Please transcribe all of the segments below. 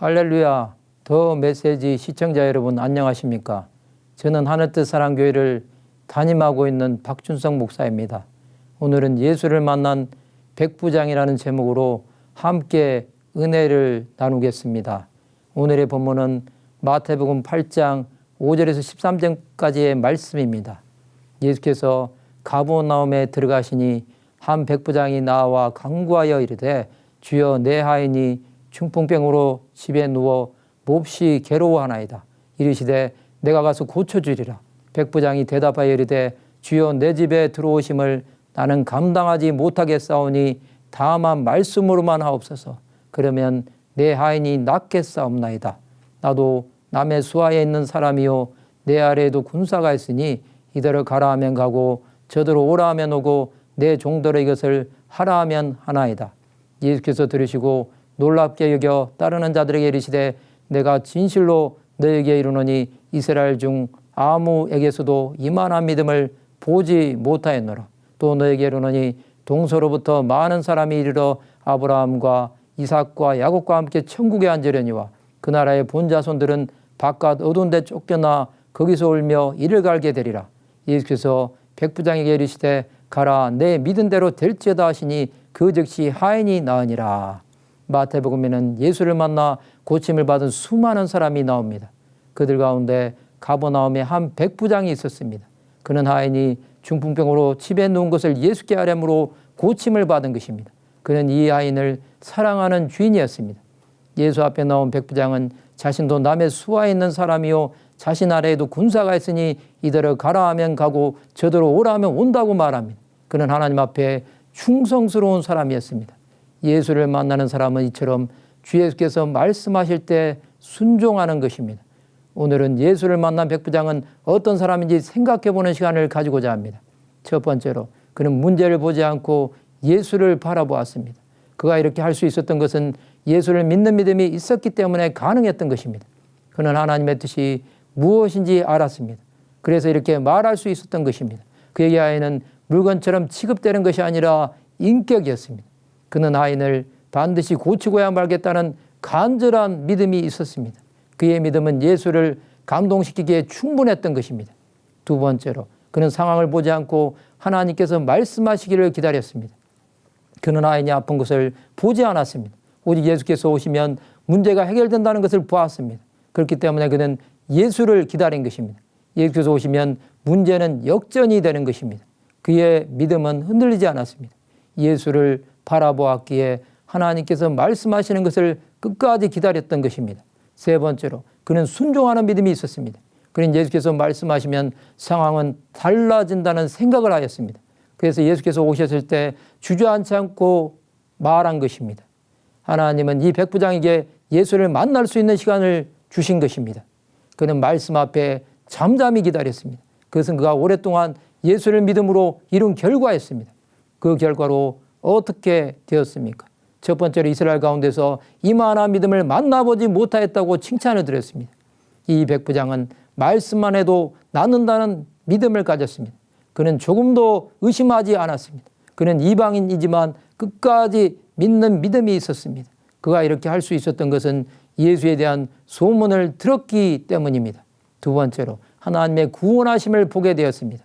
할렐루야. 더 메시지 시청자 여러분 안녕하십니까? 저는 하늘뜻 사랑교회를 담임하고 있는 박준성 목사입니다. 오늘은 예수를 만난 백부장이라는 제목으로 함께 은혜를 나누겠습니다. 오늘의 본문은 마태복음 8장 5절에서 13절까지의 말씀입니다. 예수께서 가버나움에 들어가시니 한 백부장이 나와 간구하여 이르되 주여 내 하인이 중풍병으로 집에 누워 몹시 괴로워하나이다. 이르시되 내가 가서 고쳐주리라. 백부장이 대답하여 이르되 주여 내 집에 들어오심을 나는 감당하지 못하겠사오니 다만 말씀으로만 하옵소서. 그러면 내 하인이 낫겠사옵나이다. 나도 남의 수하에 있는 사람이요 내 아래에도 군사가 있으니 이대로 가라 하면 가고 저더러 오라 하면 오고 내 종들의 이것을 하라 하면 하나이다. 예수께서 들으시고 놀랍게 여겨 따르는 자들에게 이르시되 내가 진실로 너에게 이르노니 이스라엘 중 아무에게서도 이만한 믿음을 보지 못하였노라. 또 너에게 이르노니 동서로부터 많은 사람이 이르러 아브라함과 이삭과 야곱과 함께 천국에 앉으려니와 그 나라의 본자손들은 바깥 어두운 데 쫓겨나 거기서 울며 이를 갈게 되리라. 예수께서 백부장에게 이르시되 가라 내 믿은 대로 될지어다 하시니 그 즉시 하인이 나으니라. 마태복음에는 예수를 만나 고침을 받은 수많은 사람이 나옵니다. 그들 가운데 가버나움에 한 백부장이 있었습니다. 그는 하인이 중풍병으로 집에 누운 것을 예수께 아뢰므로 고침을 받은 것입니다. 그는 이 하인을 사랑하는 주인이었습니다. 예수 앞에 나온 백부장은 자신도 남의 수하에 있는 사람이요 자신 아래에도 군사가 있으니 이대로 가라 하면 가고 저더러 오라 하면 온다고 말합니다. 그는 하나님 앞에 충성스러운 사람이었습니다. 예수를 만나는 사람은 이처럼 주 예수께서 말씀하실 때 순종하는 것입니다. 오늘은 예수를 만난 백부장은 어떤 사람인지 생각해보는 시간을 가지고자 합니다. 첫 번째로 그는 문제를 보지 않고 예수를 바라보았습니다. 그가 이렇게 할 수 있었던 것은 예수를 믿는 믿음이 있었기 때문에 가능했던 것입니다. 그는 하나님의 뜻이 무엇인지 알았습니다. 그래서 이렇게 말할 수 있었던 것입니다. 그에게 아이는 물건처럼 취급되는 것이 아니라 인격이었습니다. 그는 아이를 반드시 고치고야 말겠다는 간절한 믿음이 있었습니다. 그의 믿음은 예수를 감동시키기에 충분했던 것입니다. 두 번째로 그는 상황을 보지 않고 하나님께서 말씀하시기를 기다렸습니다. 그는 아이니 아픈 것을 보지 않았습니다. 오직 예수께서 오시면 문제가 해결된다는 것을 보았습니다. 그렇기 때문에 그는 예수를 기다린 것입니다. 예수께서 오시면 문제는 역전이 되는 것입니다. 그의 믿음은 흔들리지 않았습니다. 예수를 바라보았기에 하나님께서 말씀하시는 것을 끝까지 기다렸던 것입니다. 세 번째로 그는 순종하는 믿음이 있었습니다. 그는 예수께서 말씀하시면 상황은 달라진다는 생각을 하였습니다. 그래서 예수께서 오셨을 때 주저앉지 않고 말한 것입니다. 하나님은 이 백부장에게 예수를 만날 수 있는 시간을 주신 것입니다. 그는 말씀 앞에 잠잠히 기다렸습니다. 그것은 그가 오랫동안 예수를 믿음으로 이룬 결과였습니다. 그 결과로 어떻게 되었습니까? 첫 번째로 이스라엘 가운데서 이만한 믿음을 만나보지 못하였다고 칭찬을 드렸습니다. 이 백부장은 말씀만 해도 낫는다는 믿음을 가졌습니다. 그는 조금도 의심하지 않았습니다. 그는 이방인이지만 끝까지 믿는 믿음이 있었습니다. 그가 이렇게 할 수 있었던 것은 예수에 대한 소문을 들었기 때문입니다. 두 번째로 하나님의 구원하심을 보게 되었습니다.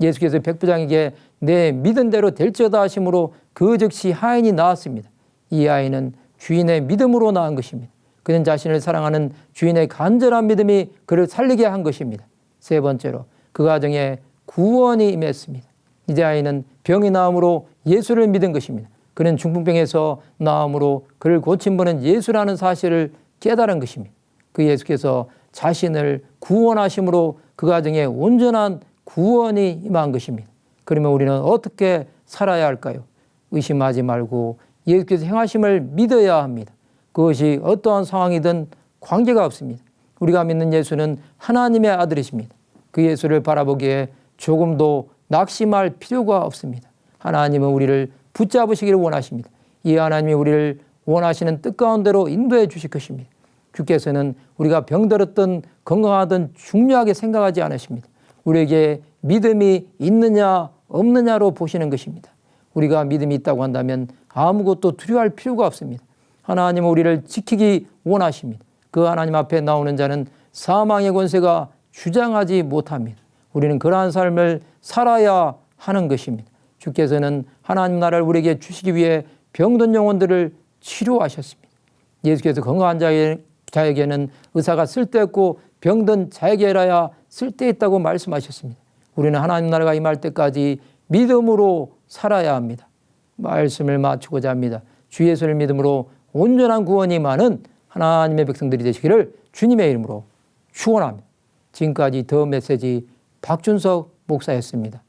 예수께서 백부장에게 내 믿은 대로 될지어다 하심으로 그 즉시 하인이 나았습니다. 이 아이는 주인의 믿음으로 낳은 것입니다. 그는 자신을 사랑하는 주인의 간절한 믿음이 그를 살리게 한 것입니다. 세 번째로 그 가정에 구원이 임했습니다. 이제 아이는 병이 나음으로 예수를 믿은 것입니다. 그는 중풍병에서 나음으로 그를 고친 분은 예수라는 사실을 깨달은 것입니다. 그 예수께서 자신을 구원하심으로 그 가정에 온전한 구원이 임한 것입니다. 그러면 우리는 어떻게 살아야 할까요? 의심하지 말고 예수께서 행하심을 믿어야 합니다. 그것이 어떠한 상황이든 관계가 없습니다. 우리가 믿는 예수는 하나님의 아들이십니다. 그 예수를 바라보기에 조금도 낙심할 필요가 없습니다. 하나님은 우리를 붙잡으시기를 원하십니다. 이 하나님이 우리를 원하시는 뜻 가운데로 인도해 주실 것입니다. 주께서는 우리가 병들었든 건강하든 중요하게 생각하지 않으십니다. 우리에게 믿음이 있느냐 없느냐로 보시는 것입니다. 우리가 믿음이 있다고 한다면 아무것도 두려워할 필요가 없습니다. 하나님은 우리를 지키기 원하십니다. 그 하나님 앞에 나오는 자는 사망의 권세가 주장하지 못합니다. 우리는 그러한 삶을 살아야 하는 것입니다. 주께서는 하나님 나라를 우리에게 주시기 위해 병든 영혼들을 치료하셨습니다. 예수께서 건강한 자에게는 의사가 쓸데없고 병든 자에게라야 쓸데있다고 말씀하셨습니다. 우리는 하나님 나라가 임할 때까지 믿음으로 살아야 합니다. 말씀을 마치고자 합니다. 주 예수를 믿음으로 온전한 구원이 많은 하나님의 백성들이 되시기를 주님의 이름으로 축원합니다. 지금까지 더 메시지 박준석 목사였습니다.